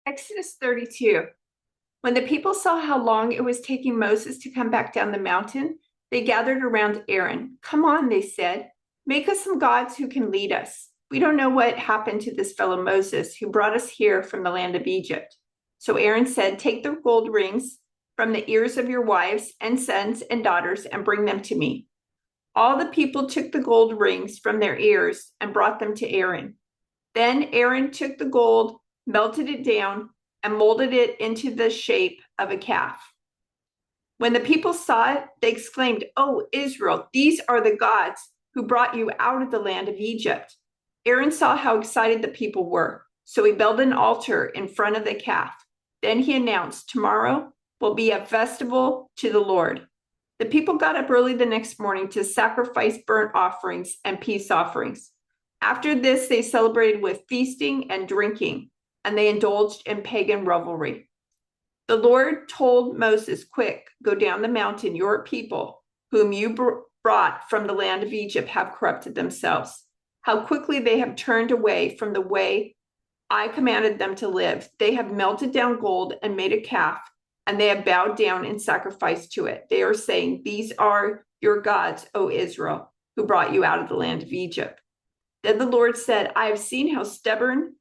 Exodus 32. When the people saw how long it was taking Moses to come back down the mountain, they gathered around Aaron. Come on, they said, make us some gods who can lead us. We don't know what happened to this fellow Moses who brought us here from the land of Egypt. So Aaron said, take the gold rings from the ears of your wives and sons and daughters and bring them to me. All the people took the gold rings from their ears and brought them to Aaron. Then Aaron took the gold, melted it down, and molded it into the shape of a calf. When the people saw it, they exclaimed, "Oh, Israel, these are the gods who brought you out of the land of Egypt." Aaron saw how excited the people were, so he built an altar in front of the calf. Then he announced, "Tomorrow will be a festival to the Lord." The people got up early the next morning to sacrifice burnt offerings and peace offerings. After this, they celebrated with feasting and drinking, and they indulged in pagan revelry. The Lord told Moses, "Quick, go down the mountain. Your people, whom you brought from the land of Egypt, have corrupted themselves. How quickly they have turned away from the way I commanded them to live. They have melted down gold and made a calf, and they have bowed down in sacrifice to it. They are saying, 'These are your gods, O Israel, who brought you out of the land of Egypt.'" Then the Lord said, "I have seen how stubborn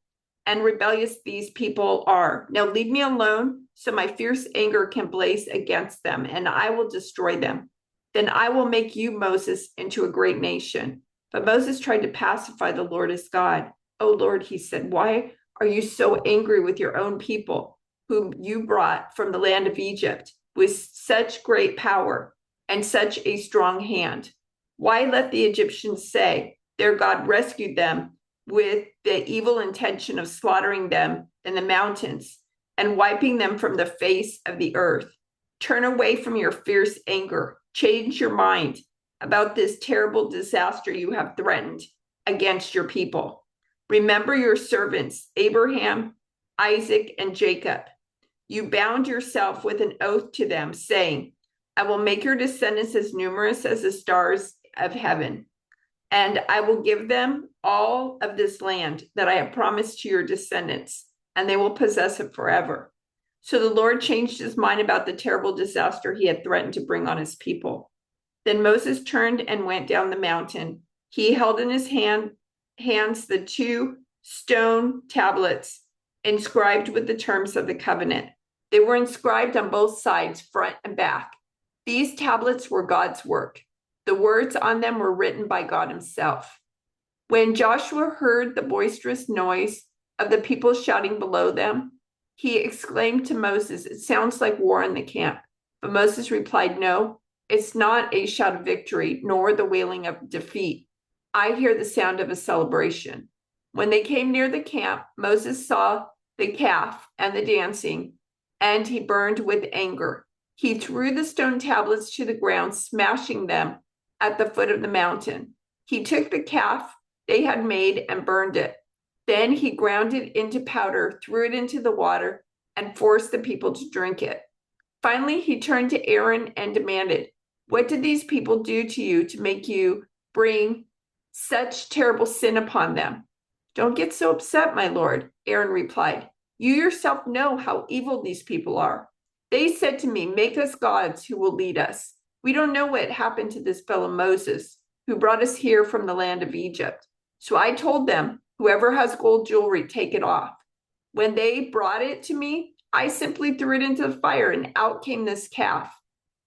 and rebellious these people are. Now leave me alone so my fierce anger can blaze against them, and I will destroy them. Then I will make you, Moses, into a great nation." But Moses tried to pacify the Lord as God. "Oh Lord," he said, "why are you so angry with your own people, whom you brought from the land of Egypt with such great power and such a strong hand? Why let the Egyptians say their God rescued them with the evil intention of slaughtering them in the mountains and wiping them from the face of the earth? Turn away from your fierce anger. Change your mind about this terrible disaster you have threatened against your people. Remember your servants, Abraham, Isaac, and Jacob. You bound yourself with an oath to them, saying, 'I will make your descendants as numerous as the stars of heaven, and I will give them all of this land that I have promised to your descendants, and they will possess it forever.'" So the Lord changed his mind about the terrible disaster he had threatened to bring on his people. Then Moses turned and went down the mountain. He held in his hands the 2 stone tablets inscribed with the terms of the covenant. They were inscribed on both sides, front and back. These tablets were God's work. The words on them were written by God himself. When Joshua heard the boisterous noise of the people shouting below them, he exclaimed to Moses, "It sounds like war in the camp." But Moses replied, "No, it's not a shout of victory, nor the wailing of defeat. I hear the sound of a celebration." When they came near the camp, Moses saw the calf and the dancing, and he burned with anger. He threw the stone tablets to the ground, smashing them at the foot of the mountain. He took the calf they had made and burned it. Then he ground it into powder, threw it into the water, and forced the people to drink it. Finally, he turned to Aaron and demanded, "What did these people do to you to make you bring such terrible sin upon them?" "Don't get so upset, my lord," Aaron replied. "You yourself know how evil these people are. They said to me, 'Make us gods who will lead us.' We don't know what happened to this fellow Moses, who brought us here from the land of Egypt. So I told them, 'Whoever has gold jewelry, take it off.' When they brought it to me, I simply threw it into the fire, and out came this calf."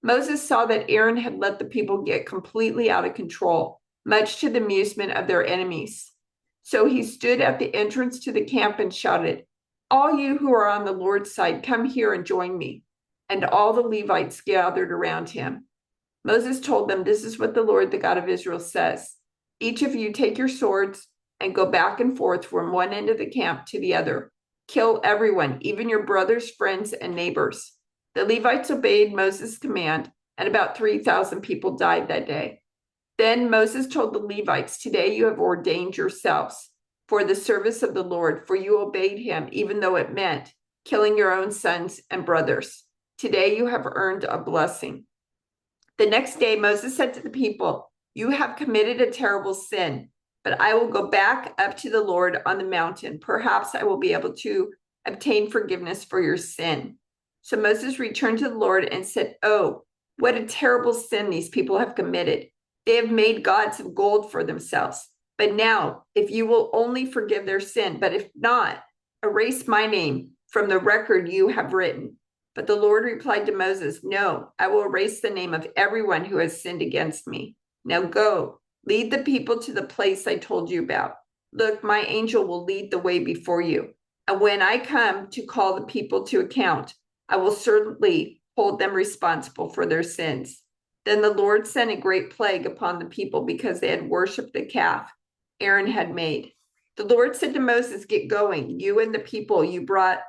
Moses saw that Aaron had let the people get completely out of control, much to the amusement of their enemies. So he stood at the entrance to the camp and shouted, "All you who are on the Lord's side, come here and join me." And all the Levites gathered around him. Moses told them, "This is what the Lord, the God of Israel, says. Each of you take your swords and go back and forth from one end of the camp to the other. Kill everyone, even your brothers, friends, and neighbors." The Levites obeyed Moses' command, and about 3,000 people died that day. Then Moses told the Levites, "Today you have ordained yourselves for the service of the Lord, for you obeyed him, even though it meant killing your own sons and brothers. Today you have earned a blessing." The next day, Moses said to the people, "You have committed a terrible sin, but I will go back up to the Lord on the mountain. Perhaps I will be able to obtain forgiveness for your sin." So Moses returned to the Lord and said, "Oh, what a terrible sin these people have committed. They have made gods of gold for themselves. But now, if you will only forgive their sin, but if not, erase my name from the record you have written." But the Lord replied to Moses, "No, I will erase the name of everyone who has sinned against me. Now go, lead the people to the place I told you about. Look, my angel will lead the way before you. And when I come to call the people to account, I will certainly hold them responsible for their sins." Then the Lord sent a great plague upon the people because they had worshipped the calf Aaron had made. The Lord said to Moses, "Get going, you and the people you brought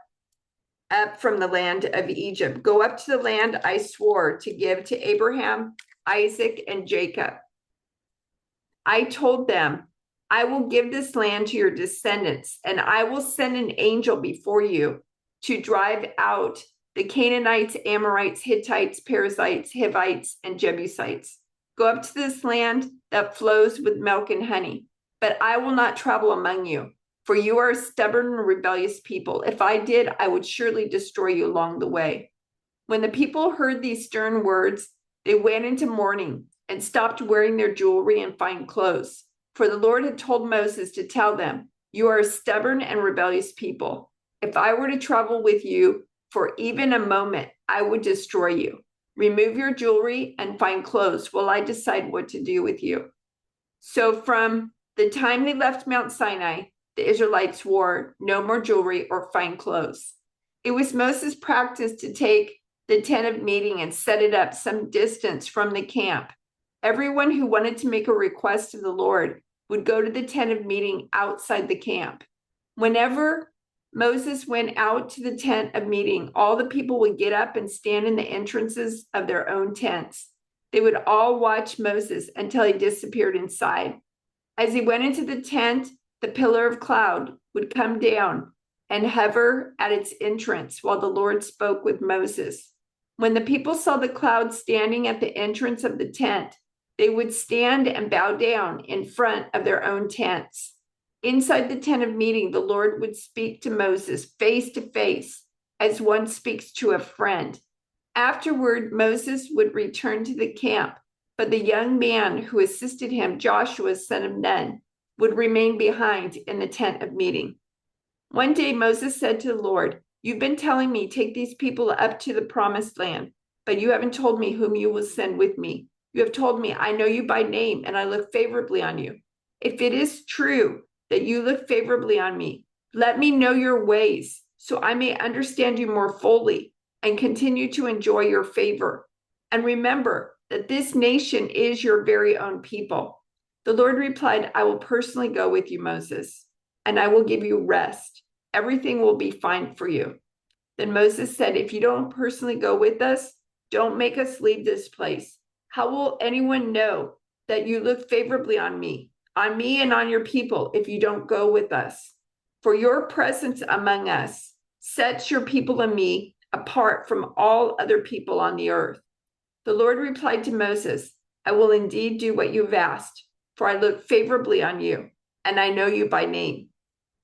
up from the land of Egypt. Go up to the land I swore to give to Abraham, Isaac, and Jacob. I told them, I will give this land to your descendants, and I will send an angel before you to drive out the Canaanites, Amorites, Hittites, Perizzites, Hivites, and Jebusites. Go up to this land that flows with milk and honey, but I will not travel among you, for you are a stubborn and rebellious people. If I did, I would surely destroy you along the way." When the people heard these stern words, they went into mourning and stopped wearing their jewelry and fine clothes. For the Lord had told Moses to tell them, "You are a stubborn and rebellious people. If I were to travel with you for even a moment, I would destroy you. Remove your jewelry and fine clothes while I decide what to do with you." So from the time they left Mount Sinai, the Israelites wore no more jewelry or fine clothes. It was Moses' practice to take the tent of meeting and set it up some distance from the camp. Everyone who wanted to make a request to the Lord would go to the tent of meeting outside the camp. Whenever Moses went out to the tent of meeting, all the people would get up and stand in the entrances of their own tents. They would all watch Moses until he disappeared inside. As he went into the tent, the pillar of cloud would come down and hover at its entrance while the Lord spoke with Moses. When the people saw the cloud standing at the entrance of the tent, they would stand and bow down in front of their own tents. Inside the tent of meeting, the Lord would speak to Moses face to face as one speaks to a friend. Afterward, Moses would return to the camp, but the young man who assisted him, Joshua, son of Nun, would remain behind in the tent of meeting. One day Moses said to the Lord, "You've been telling me, take these people up to the promised land, but you haven't told me whom you will send with me. You have told me, I know you by name, and I look favorably on you. If it is true that you look favorably on me, let me know your ways, so I may understand you more fully and continue to enjoy your favor. And remember that this nation is your very own people." The Lord replied, "I will personally go with you, Moses, and I will give you rest. Everything will be fine for you." Then Moses said, "If you don't personally go with us, don't make us leave this place. How will anyone know that you look favorably on me and on your people if you don't go with us? For your presence among us sets your people and me apart from all other people on the earth." The Lord replied to Moses, "I will indeed do what you've asked, for I look favorably on you, and I know you by name."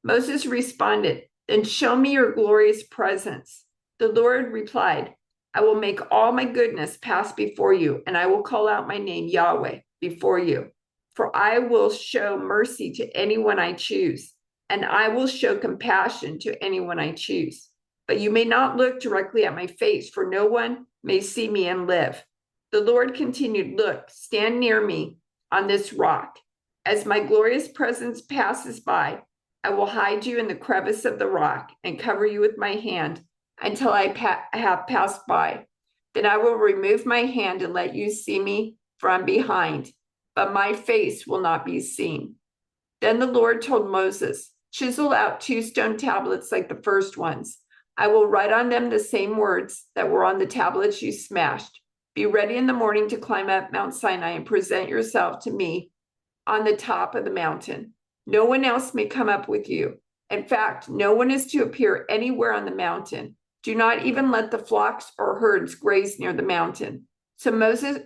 Moses responded, "Then show me your glorious presence." The Lord replied, "I will make all my goodness pass before you, and I will call out my name, Yahweh, before you. For I will show mercy to anyone I choose, and I will show compassion to anyone I choose. But you may not look directly at my face, for no one may see me and live." The Lord continued, "Look, stand near me on this rock. As my glorious presence passes by, I will hide you in the crevice of the rock and cover you with my hand until I have passed by. Then I will remove my hand and let you see me from behind, but my face will not be seen." Then the Lord told Moses, "Chisel out 2 stone tablets like the first ones. I will write on them the same words that were on the tablets you smashed. Be ready in the morning to climb up Mount Sinai and present yourself to me on the top of the mountain. No one else may come up with you. In fact, no one is to appear anywhere on the mountain. Do not even let the flocks or herds graze near the mountain." So Moses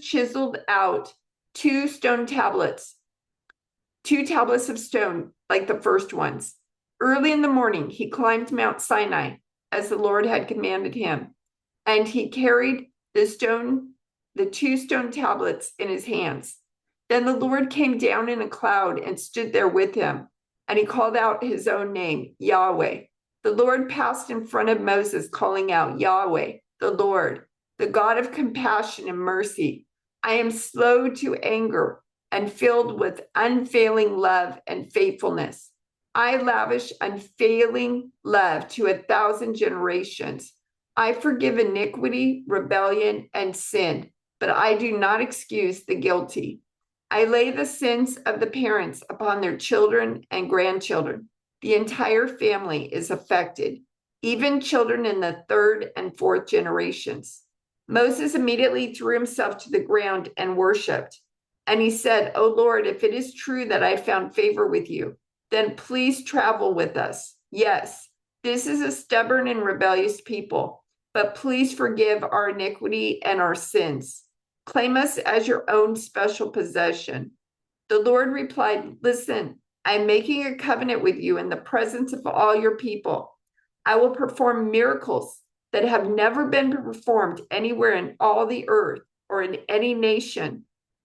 chiseled out 2 tablets of stone like the first ones. Early in the morning, he climbed Mount Sinai as the Lord had commanded him, and he carried the 2 stone tablets in his hands. Then the Lord came down in a cloud and stood there with him, and he called out his own name, Yahweh. The Lord passed in front of Moses, calling out, Yahweh, the Lord, the God of compassion and mercy. I am slow to anger and filled with unfailing love and faithfulness. I lavish unfailing love to 1,000 generations. I forgive iniquity, rebellion, and sin, but I do not excuse the guilty. I lay the sins of the parents upon their children and grandchildren. The entire family is affected, even children in the 3rd and 4th generations. Moses immediately threw himself to the ground and worshiped. And he said, O Lord, if it is true that I found favor with you, then please travel with us. Yes, this is a stubborn and rebellious people, but please forgive our iniquity and our sins. Claim us as your own special possession. The Lord replied, Listen, I am making a covenant with you in the presence of all your people. I will perform miracles that have never been performed anywhere in all the earth or in any nation.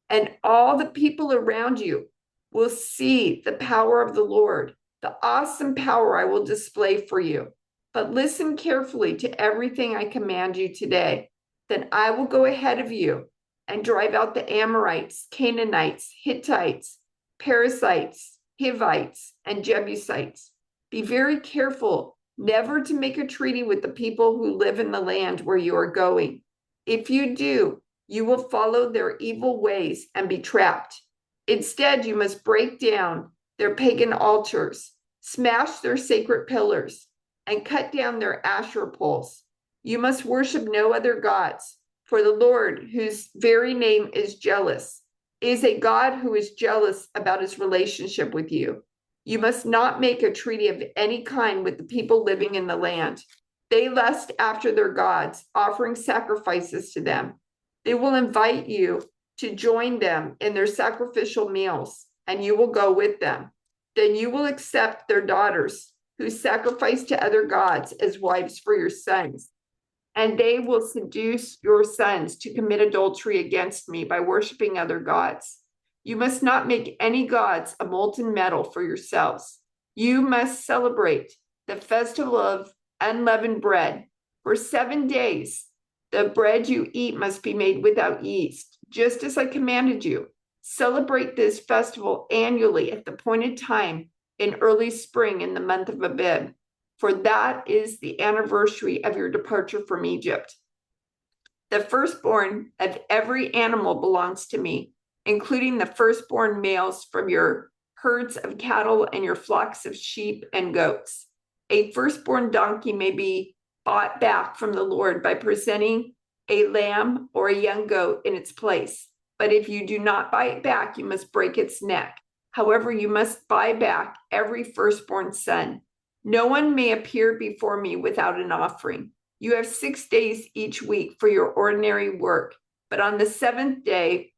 And all the people around you will see the power of the Lord, the awesome power I will display for you. But listen carefully to everything I command you today. Then I will go ahead of you and drive out the Amorites, Canaanites, Hittites, Perizzites, Hivites, and Jebusites. Be very careful never to make a treaty with the people who live in the land where you are going. If you do, you will follow their evil ways and be trapped. Instead, you must break down their pagan altars, smash their sacred pillars, and cut down their Asherah poles. You must worship no other gods, for the Lord, whose very name is jealous, is a God who is jealous about his relationship with you. You must not make a treaty of any kind with the people living in the land. They lust after their gods, offering sacrifices to them. They will invite you to join them in their sacrificial meals, and you will go with them. Then you will accept their daughters, who sacrifice to other gods, as wives for your sons. And they will seduce your sons to commit adultery against me by worshiping other gods. You must not make any gods a molten metal for yourselves. You must celebrate the festival of unleavened bread. For 7 days, the bread you eat must be made without yeast, just as I commanded you. Celebrate this festival annually at the appointed time in early spring in the month of Abib, for that is the anniversary of your departure from Egypt. The firstborn of every animal belongs to me, including the firstborn males from your herds of cattle and your flocks of sheep and goats. A firstborn donkey may be bought back from the Lord by presenting a lamb or a young goat in its place. But if you do not buy it back, you must break its neck. However, you must buy back every firstborn son. No one may appear before me without an offering. You have 6 days each week for your ordinary work, but on the 7th day,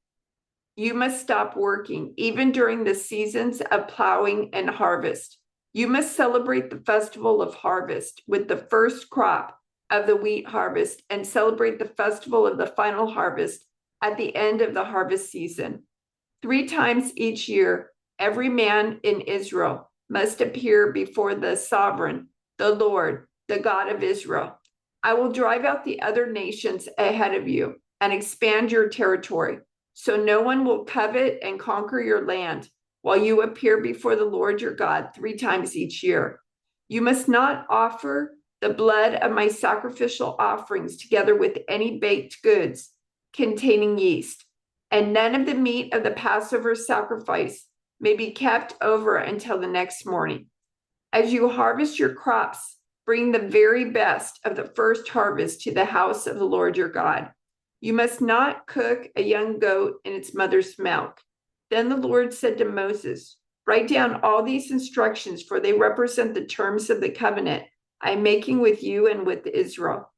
you must stop working, even during the seasons of plowing and harvest. You must celebrate the festival of harvest with the first crop of the wheat harvest and celebrate the festival of the final harvest at the end of the harvest season. 3 times each year, every man in Israel must appear before the sovereign, the Lord, the God of Israel. I will drive out the other nations ahead of you and expand your territory, so no one will covet and conquer your land while you appear before the Lord your God 3 times each year. You must not offer the blood of my sacrificial offerings together with any baked goods containing yeast, and none of the meat of the Passover sacrifice may be kept over until the next morning. As you harvest your crops, bring the very best of the first harvest to the house of the Lord your God. You must not cook a young goat in its mother's milk. Then the Lord said to Moses, write down all these instructions, for they represent the terms of the covenant I am making with you and with Israel.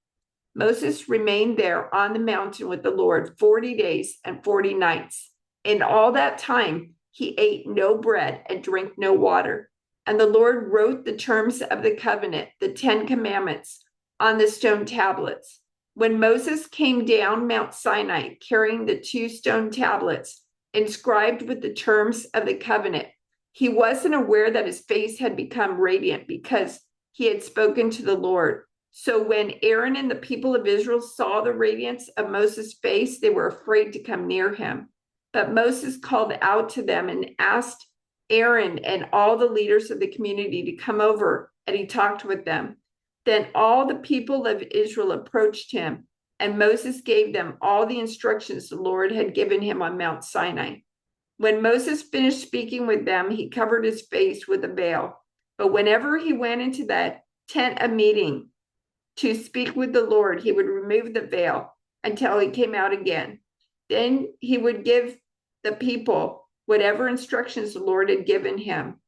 Moses remained there on the mountain with the Lord 40 days and 40 nights. In all that time, he ate no bread and drank no water And the Lord wrote the terms of the covenant, the 10 commandments, on the stone tablets. When Moses came down Mount Sinai carrying the 2 stone tablets inscribed with the terms of the covenant, he wasn't aware that his face had become radiant because he had spoken to the Lord. So when Aaron and the people of Israel saw the radiance of Moses' face, they were afraid to come near him. But Moses called out to them and asked Aaron and all the leaders of the community to come over, and he talked with them. Then all the people of Israel approached him, and Moses gave them all the instructions the Lord had given him on Mount Sinai. When Moses finished speaking with them, he covered his face with a veil. But whenever he went into that tent of meeting to speak with the Lord, he would remove the veil until he came out again. Then he would give the people whatever instructions the Lord had given him,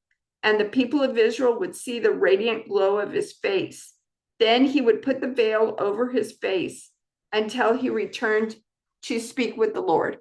and the people of Israel would see the radiant glow of his face. Then he would put the veil over his face until he returned to speak with the Lord.